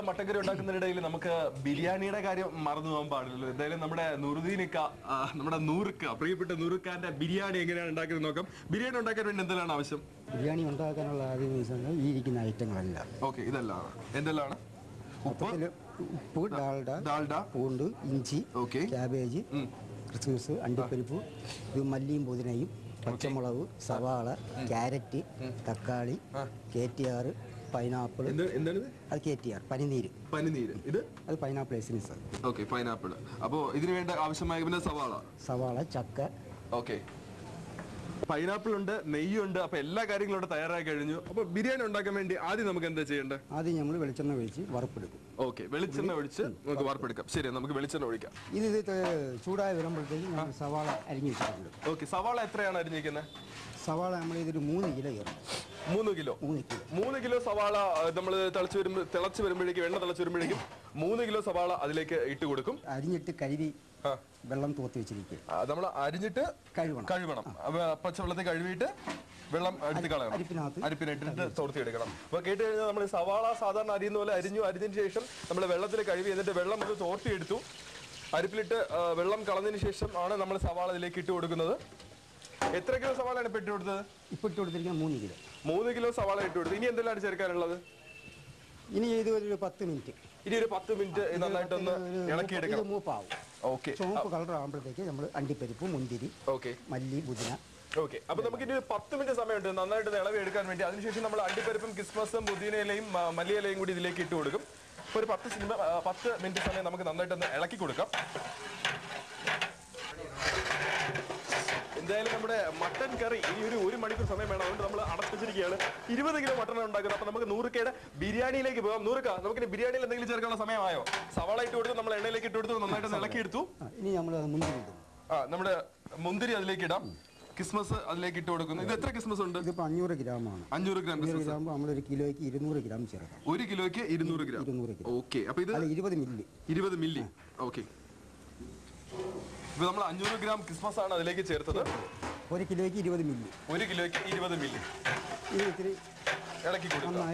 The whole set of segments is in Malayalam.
മട്ടൻ കറി ഉണ്ടാക്കുന്നതിനിടയിൽ നമുക്ക് ബിരിയാണിയുടെ കാര്യം മറന്നു പോകാൻ പാടില്ലല്ലോ. എന്തായാലും നമ്മുടെ നുറുദീനിക്ക, നമ്മുടെ നൂറുക്ക, പ്രിയപ്പെട്ട നൂറുക്കാന്റെ ബിരിയാണി എങ്ങനെയാണ് ഉണ്ടാക്കുന്നത് നോക്കാം. ബിരിയാണി ഉണ്ടാക്കാൻ വേണ്ടി എന്തെല്ലാം ആവശ്യം? ബിരിയാണി ഉണ്ടാക്കാനുള്ള ആദ്യം ഈ ഇരിക്കുന്ന ഐറ്റങ്ങളെല്ലാം. ഓക്കെ, ഇതെല്ലാം എന്തെല്ലാം? ഉപ്പ്, ഡാൽഡ, പൂണ്ട്, ഇഞ്ചി, ക്യാബേജ്, ക്രിസ്മസ്, അണ്ടിപ്പരിപ്പ്, ഇത് മല്ലിയും പുതിനയും, പച്ചമുളക്, സവാള, ക്യാരറ്റ്, തക്കാളി, KTR, പൈനാപ്പിൾ. അത് KTR പനിനീര്. ഇത് അത് പൈനാപ്പിൾ എസൻസ്. Okay, pineapple. അപ്പോൾ ഇതിന് വേണ്ട ആവശ്യമായ പിന്നെ സവാള, ചക്ക. ഓക്കെ, പൈനാപ്പിൾ ഉണ്ട്, നെയ്യുണ്ട്. അപ്പൊ എല്ലാ കാര്യങ്ങളും ഇവിടെ തയ്യാറായി കഴിഞ്ഞു. അപ്പൊ ബിരിയാണി ഉണ്ടാക്കാൻ വേണ്ടി ആദ്യം നമുക്ക് എന്താ ചെയ്യേണ്ടത്? ആദ്യം നമ്മൾ വെളിച്ചെണ്ണ ഒഴിച്ച് വറുപ്പെടുക്കും. ഓക്കെ, വെളിച്ചെണ്ണ ഒഴിച്ച് നമുക്ക് വറുപ്പെടുക്കാം. ശരി, നമുക്ക് വെളിച്ചെണ്ണ ഒഴിക്കാം. ഇത് ചൂടായി വരുമ്പോഴത്തേക്ക് സവാള അരിഞ്ഞു വെച്ചിട്ടുണ്ട്. ഓക്കെ, സവാള എത്രയാണ് അരിഞ്ഞിരിക്കുന്നത്? സവാള നമ്മൾ ഇതൊരു 3 കിലോ കയറും. 3 കിലോ സവാള നമ്മൾ തിളച്ച് വരുമ്പോഴേക്കും, എണ്ണ തിളച്ച് വരുമ്പോഴേക്കും 3 കിലോ സവാള അതിലേക്ക് ഇട്ട് കൊടുക്കും. അരിഞ്ഞിട്ട് കഴുകി വെള്ളം തോർത്തി വെച്ചിരിക്കും. നമ്മൾ അരിഞ്ഞിട്ട് കഴുകണം. പച്ചവെള്ളത്തിൽ കഴുകിയിട്ട് വെള്ളം എടുത്ത് കളയണം. അരിപ്പിനിട്ടിട്ട് തോർത്തി എടുക്കണം. അപ്പൊ കേട്ട് കഴിഞ്ഞാൽ നമ്മൾ സവാള സാധാരണ അരിയുന്ന പോലെ അരിഞ്ഞതിന് ശേഷം നമ്മൾ വെള്ളത്തിൽ കഴുകി, എന്നിട്ട് വെള്ളം ഒന്ന് തോർത്തി എടുത്തു. അരിപ്പിലിട്ട് വെള്ളം കളഞ്ഞതിന് ശേഷം ആണ് നമ്മൾ സവാള ഇതിലേക്ക് ഇട്ട് കൊടുക്കുന്നത്. എത്ര കിലോ സവാളയാണ് ഇട്ട് കൊടുത്തത്? ഇപ്പൊ ഇട്ട് കൊടുത്തിരിക്കുന്നത് 3 കിലോ. 3 കിലോ സവാള ഇട്ട് കൊടുത്തു. ഇനി എന്തെല്ലാം ചേർക്കാനുള്ളത്? ഇനി ഇത് ഒരു 10 മിനിറ്റ്. ഇനി ഒരു 10 മിനിറ്റ് നന്നായിട്ടൊന്ന് ഇളക്കിയെടുക്കണം. മൂപ്പാവും. ഓക്കെ, ചുവപ്പ് കളർ ആകുമ്പോഴത്തേക്ക് നമ്മൾ അണ്ടിപ്പരിപ്പ്, മുന്തിരി, മല്ലി, പുതിന. ഓക്കെ, അപ്പൊ നമുക്ക് ഇനി 10 മിനിറ്റ് സമയമുണ്ട് നന്നായിട്ട് ഇളവി എടുക്കാൻ വേണ്ടി. അതിനുശേഷം നമ്മൾ അണ്ടിപ്പരിപ്പും കിസ്മസും പുതിനയിലയും മല്ലിയിലയും കൂടി ഇതിലേക്ക് ഇട്ട് കൊടുക്കും. ഒരു 10 മിനിറ്റ് സമയം നമുക്ക് നന്നായിട്ടൊന്ന് ഇളക്കി കൊടുക്കാം. എന്തായാലും നമ്മുടെ മട്ടൻ കറി ഇനി ഒരു 1 മണിക്കൂർ സമയം വേണം. അതുകൊണ്ട് നമ്മൾ അടപ്പിച്ചിരിക്കുകയാണ്. 20 കിലോ മട്ടൺ ഉണ്ടാക്കുന്നത്. അപ്പൊ നമുക്ക് 100Kയുടെ ബിരിയാണിയിലേക്ക് പോകാം. 100K, നമുക്ക് ബിരിയാണിയിൽ എന്തെങ്കിലും ചേർക്കാനുള്ള സമയമായോ? സവാള ഇട്ട് കൊടുത്തു, നമ്മൾ എണ്ണയിലേക്ക് ഇട്ട് കൊടുത്തു, നന്നായിട്ട് ഇളക്കി എടുത്തു. ഇനി നമ്മൾ മുന്തിരി ഇടും. നമ്മുടെ മുന്തിരി അതിലേക്ക് ഇടാം. കിസ്മസ് അതിലേക്ക് ഇട്ട് കൊടുക്കുന്നു. ഇത് എത്ര കിസ്മസ് ഉണ്ട്? ഇതിപ്പോ 500 ഗ്രാമാണ്. 500 ഗ്രാം നമ്മൾ 1 കിലോയ്ക്ക് 200 ഗ്രാം ചേർക്കാം. 1 കിലോയ്ക്ക് 200 ഗ്രാം. ഓക്കെ, അപ്പൊ ഇത് 20 മില്ലി. ഓക്കെ, ഇപ്പൊ നമ്മൾ 500 ഗ്രാം കിസ്മസ് ആണ് അതിലേക്ക് ചേർത്തത്. 1 കിലോയ്ക്ക് 20 മില്ലി. 1 കിലോയ്ക്ക് 20 മില്ലി. ഇത് ഇത്തിരി ഇളക്കി കൊടുക്കുക.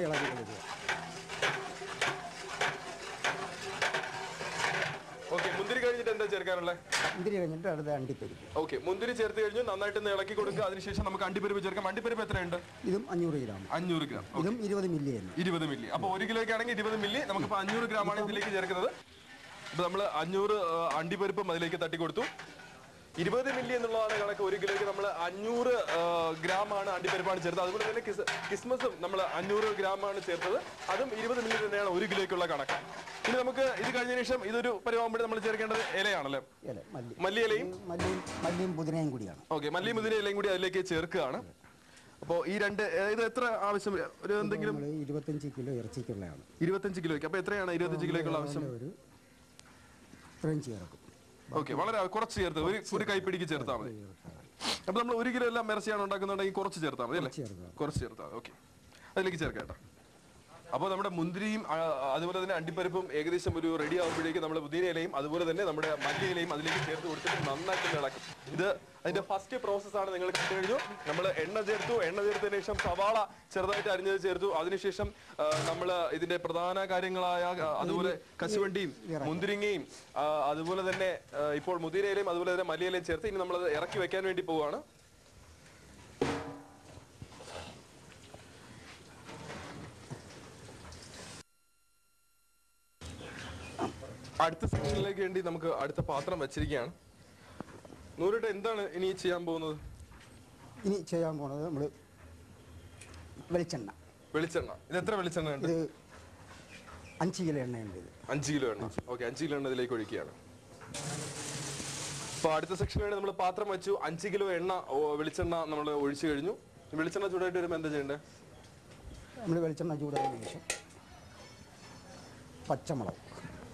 ഓക്കെ, മുന്തിരി കഴിഞ്ഞിട്ട് എന്താ ചേർക്കാനുള്ളത്? മുന്തിരി കഴിഞ്ഞിട്ട് അടുത്ത അണ്ടിപ്പരിപ്പ്. ഓക്കെ, മുന്തിരി ചേർത്ത് കഴിഞ്ഞു, നന്നായിട്ട് ഇളക്കി കൊടുക്കുക. അതിനുശേഷം നമുക്ക് അണ്ടിപ്പരിപ്പ് ചേർക്കാം. അണ്ടിപ്പരിപ്പ് എത്രയുണ്ട്? ഇതും 500 ഗ്രാം. 500 ഗ്രാം. ഇതും 20 മില്ലി. 20 മില്ലി. അപ്പൊ 1 കിലോയ്ക്കാണെങ്കിൽ 20 മില്ലി. നമുക്കിപ്പോ 500 ഗ്രാം ആണ് ഇതിലേക്ക് ചേർക്കുന്നത്. ഇപ്പൊ നമ്മള് 500 അണ്ടിപ്പരിപ്പും അതിലേക്ക് തട്ടി കൊടുത്തു. 20 മില്ലി എന്നുള്ളതാണ് കണക്ക്. 1 കിലോയ്ക്ക് നമ്മൾ 500 ഗ്രാം ആണ് അണ്ടിപ്പരിപ്പാണ് ചേർത്തത്. അതുപോലെ തന്നെ കിസ്മസും നമ്മൾ 500 ഗ്രാം ആണ് ചേർത്തത്. അതും 20 മില്ലി തന്നെയാണ് 1 കിലോയ്ക്കുള്ള കണക്ക്. ഇനി നമുക്ക് ഇത് കഴിഞ്ഞതിന് ശേഷം ഇതൊരു പരിവാകുമ്പോൾ നമ്മൾ ചേർക്കേണ്ടത് ഇലയാണല്ലേ? മല്ലിയിലയും പുതിനയും കൂടിയാണ്. ഓക്കെ, മല്ലിയും പുതിന ഇലയും കൂടി അതിലേക്ക് ചേർക്കുകയാണ്. അപ്പോൾ ഈ രണ്ട് ഇത് എത്ര ആവശ്യം? ഒരു എന്തെങ്കിലും 25 കിലോ ഇറച്ചിക്കുള്ളതാണ്. 25 കിലോയ്ക്ക്. അപ്പൊ എത്രയാണ് 25 കിലോയ്ക്കുള്ള ആവശ്യം? ഓക്കെ, വളരെ കുറച്ച് ചേർത്ത് ഒരു കൈപ്പിടിക്ക് ചേർത്താൽ മതി. അപ്പൊ നമ്മൾ 1 കിലോ എല്ലാം ഇറച്ചിയാണ് ഉണ്ടാക്കുന്നുണ്ടെങ്കിൽ കുറച്ച് ചേർത്താൽ മതി അല്ലേ? കുറച്ച് ചേർത്താൽ മതി. ഓക്കെ, അതിലേക്ക് ചേർക്കാം കേട്ടോ. അപ്പോൾ നമ്മുടെ മുന്തിരിയും അതുപോലെ തന്നെ അണ്ടിപ്പരിപ്പും ഏകദേശം ഒരു റെഡി ആകുമ്പോഴേക്കും നമ്മുടെ പുതിനയിലയും അതുപോലെ തന്നെ നമ്മുടെ മല്ലിയിലയും അതിലേക്ക് ചേർത്ത് കൊടുത്തിട്ട് നന്നായിട്ട് ഇളക്കും. ഇത് അതിന്റെ ഫസ്റ്റ് പ്രോസസ്സാണ്. നിങ്ങൾ കണ്ടു കഴിഞ്ഞു. നമ്മൾ എണ്ണ ചേർത്തതിന് ശേഷം സവാള ചെറുതായിട്ട് അരിഞ്ഞത് ചേർത്തു. അതിനുശേഷം നമ്മൾ ഇതിന്റെ പ്രധാന കാര്യങ്ങളായ അതുപോലെ കശുവണ്ടിയും മുന്തിരിങ്ങയും അതുപോലെ തന്നെ ഇപ്പോൾ മുതിരയിലയും അതുപോലെ തന്നെ മല്ലിയിലയും ചേർത്ത് ഇനി നമ്മളത് ഇറക്കി വെക്കാൻ വേണ്ടി പോവുകയാണ്. അടുത്ത സെക്ഷനിലേക്ക് വേണ്ടി നമുക്ക് അടുത്ത പാത്രം വെച്ചിരിക്കുകയാണ്. നൂറിട്ട് എന്താണ് ഇനി ചെയ്യാൻ പോകുന്നത്? ഇനി ചെയ്യാൻ പോകുന്നത് നമ്മൾ വെളിച്ചെണ്ണ. ഇത് എത്ര വെളിച്ചെണ്ണ ഉണ്ട്? 5 കിലോ എണ്ണയുണ്ട്. 5 കിലോ എണ്ണ. ഓക്കെ, 5 കിലോ എണ്ണ ഇതിലേക്ക് ഒഴിക്കുകയാണ്. അപ്പൊ അടുത്ത സെക്ഷന് വേണ്ടി നമ്മൾ പാത്രം വെച്ചു. 5 കിലോ എണ്ണ വെളിച്ചെണ്ണ നമ്മൾ ഒഴിച്ചു കഴിഞ്ഞു. വെളിച്ചെണ്ണ ചൂടായിട്ട് വരുമ്പോൾ എന്താ ചെയ്യേണ്ടത്? നമ്മൾ വെളിച്ചെണ്ണ ചൂടായതിനു ശേഷം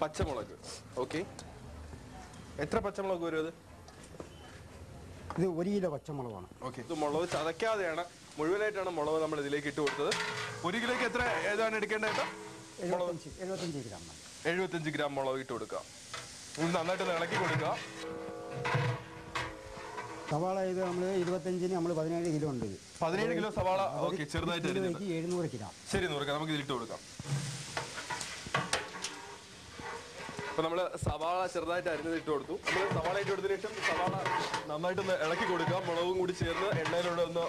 പച്ചമുളക്. ഓക്കെ, എത്ര പച്ചമുളക് വരും അത്? ഇത് 1 കിലോ പച്ചമുളകാണ്. ഓക്കെ, ഇത് മുളക് ചതക്കാതെയാണ്, മുഴുവനായിട്ടാണ് മുളക് നമ്മൾ ഇതിലേക്ക് ഇട്ട് കൊടുത്തത്. 1 കിലോയ്ക്ക് എത്ര ഏതാണ് എടുക്കേണ്ടത്? 75 ഗ്രാം മുളക് ഇട്ട് കൊടുക്കുക. നന്നായിട്ട് ഇളക്കി കൊടുക്കുക. സവാള ഇത് നമ്മൾ 25-ന് നമ്മൾ 17 കിലോ ഉണ്ട്. 17 കിലോ സവാള. ഓക്കെ, ചെറുതായിട്ട് 700 ഗ്രാം. ശരി, 100 ഗ്രാം നമുക്ക് ഇതിലിട്ട് കൊടുക്കാം. അപ്പൊ നമ്മള് സവാള ചെറുതായിട്ട് അരിഞ്ഞത് ഇട്ട് കൊടുത്തു. നമ്മൾ സവാള ഇട്ട് കൊടുത്തതിന് ശേഷം സവാള നന്നായിട്ടൊന്ന് ഇളക്കി കൊടുക്കുക. മുളകും കൂടി ചേർന്ന് എണ്ണയിലൂടെ ഒന്ന്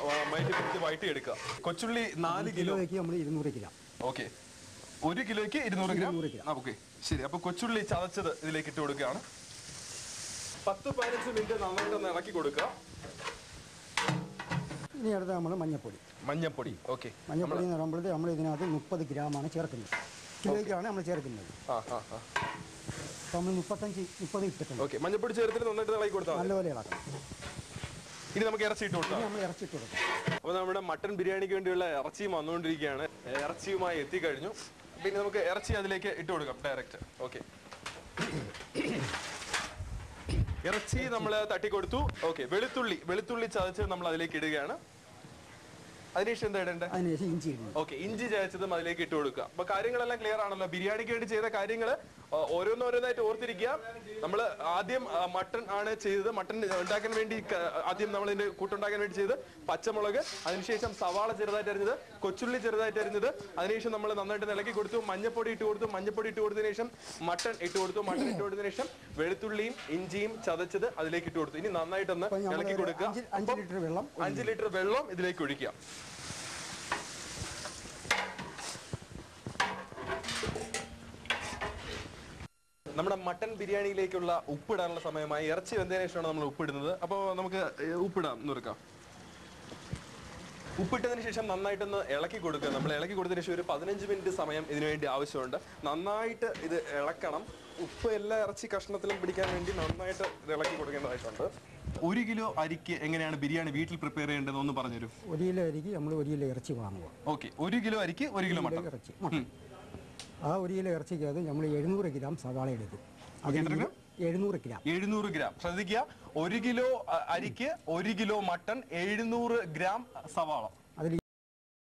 പിടിച്ച് വഴറ്റി എടുക്കുക. കൊച്ചുള്ളി 4 കിലോയ്ക്ക് നമ്മൾ 200 ഗ്രാം. ഓക്കെ, 1 കിലോയ്ക്ക് 200 ഗ്രാം. ഓക്കെ ശരി. അപ്പൊ കൊച്ചുള്ളി ചതച്ചത് ഇതിലേക്ക് ഇട്ട് കൊടുക്കുകയാണ്. 10-15 മിനിറ്റ് നന്നായിട്ടൊന്ന് ഇളക്കി കൊടുക്കുക. ഇനി അടുത്ത നമ്മൾ മഞ്ഞപ്പൊടി. മഞ്ഞപ്പൊടി ഓക്കെ. മഞ്ഞപ്പൊടി എന്ന് പറയുമ്പോഴത്തെ നമ്മൾ ഇതിനകത്ത് 30 ഗ്രാമാണ് ചേർക്കുന്നത്. കിലോയ്ക്കാണ് നമ്മൾ ചേർക്കുന്നത്. അപ്പോൾ നമ്മൾ 30 ഇട്ടിട്ടുണ്ട്. ഓക്കെ, മഞ്ഞപ്പൊടി ചേർത്തിട്ട് നന്നായിട്ട് ഇളക്കി കൊടുത്താൽ നല്ലപോലെ ഇളക്കണം. ഇനി നമുക്ക് ഇറച്ചി ഇട്ട് കൊടുക്കാം. നമ്മൾ ഇറച്ചി ഇട്ട് കൊടുക്കാം. അപ്പോൾ നമ്മുടെ മട്ടൻ ബിരിയാണിക്ക് വേണ്ടിയുള്ള ഇറച്ചിയും വന്നുകൊണ്ടിരിക്കുകയാണ്. ഇറച്ചിയുമായി എത്തിക്കഴിഞ്ഞു. പിന്നെ നമുക്ക് ഇറച്ചി അതിലേക്ക് ഇട്ട് കൊടുക്കാം ഡയറക്റ്റ്. ഓക്കെ, ഇറച്ചി നമ്മൾ തട്ടിക്കൊടുത്തു. ഓക്കെ, വെളുത്തുള്ളി ചതച്ച് നമ്മൾ അതിലേക്ക് ഇടുകയാണ്. അതിനുശേഷം എന്താ ഇടേണ്ടത്? അതിനുശേഷം ഇഞ്ചി ഇടുന്നു. ഓക്കെ, ഇഞ്ചി ചതച്ചതും അതിലേക്ക് ഇട്ട് കൊടുക്കുക. അപ്പൊ കാര്യങ്ങളെല്ലാം ക്ലിയർ ആണല്ലോ. ബിരിയാണിക്ക് വേണ്ടി ചെയ്ത കാര്യങ്ങൾ ഓരോന്നോരോന്നായിട്ട് ഓർത്തിരിക്കുക. നമ്മൾ ആദ്യം മട്ടൺ ആണ് ചെയ്തത്. മട്ടൺ ഉണ്ടാക്കാൻ വേണ്ടി ആദ്യം നമ്മൾ ഇതിന്റെ കൂട്ടുണ്ടാക്കാൻ വേണ്ടി ചെയ്ത് പച്ചമുളക്, അതിനുശേഷം സവാള ചെറുതായിട്ട് അരിഞ്ഞത്, കൊച്ചുള്ളി ചെറുതായിട്ട് അരിഞ്ഞത്, അതിനുശേഷം നമ്മൾ നന്നായിട്ട് ഇളക്കി കൊടുത്തു. മഞ്ഞപ്പൊടി ഇട്ട് കൊടുത്തു. മഞ്ഞപ്പൊടി ഇട്ട് കൊടുത്തതിന് ശേഷം മട്ടൺ ഇട്ട് കൊടുത്തു. മട്ടൺ ഇട്ട് കൊടുത്തതിന് ശേഷം വെളുത്തുള്ളിയും ഇഞ്ചിയും ചതച്ചത് അതിലേക്ക് ഇട്ട് കൊടുത്തു. ഇനി നന്നായിട്ടൊന്ന് ഇളക്കി കൊടുക്കുക. 5 ലിറ്റർ വെള്ളം ഇതിലേക്ക് ഒഴിക്കുക. നമ്മുടെ മട്ടൻ ബിരിയാണിയിലേക്കുള്ള ഉപ്പിടാനുള്ള സമയമായി. ഇറച്ചി വെന്തതിന് ശേഷമാണ് നമ്മൾ ഉപ്പിടുന്നത്. അപ്പോൾ നമുക്ക് ഉപ്പിടാം നുറുക്കാം. ഉപ്പിട്ടതിന് ശേഷം നന്നായിട്ടൊന്ന് ഇളക്കി കൊടുക്കുക. നമ്മൾ ഇളക്കി കൊടുത്തതിന് ശേഷം ഒരു 15 മിനിറ്റ് സമയം ഇതിനു വേണ്ടി ആവശ്യമുണ്ട്. നന്നായിട്ട് ഇത് ഇളക്കണം. ഉപ്പ് എല്ലാ ഇറച്ചി കഷ്ണത്തിലും പിടിക്കാൻ വേണ്ടി നന്നായിട്ട് ഇത് ഇളക്കി കൊടുക്കേണ്ടതായിട്ടുണ്ട്. 1 കിലോ അരിക്ക് എങ്ങനെയാണ് ബിരിയാണി വീട്ടിൽ പ്രിപ്പയർ ചെയ്യേണ്ടതെന്ന് ഒന്ന് പറഞ്ഞുതരും. 1 കിലോ അരിക്ക് നമ്മൾ 1 കിലോ ഇറച്ചി വാങ്ങുക. ഓക്കെ, 1 കിലോ അരിക്ക് 1 കിലോ മട്ടൻ ഇറച്ചി. ആ 1 കിലോ ഇറച്ചിക്കകത്ത് നമ്മൾ 700 ഗ്രാം സവാള എടുക്കും. 700 ഗ്രാം. 700 ഗ്രാം. ശ്രദ്ധിക്കുക, 1 കിലോ അരിക്ക് 1 കിലോ മട്ടൺ, 700 ഗ്രാം സവാള.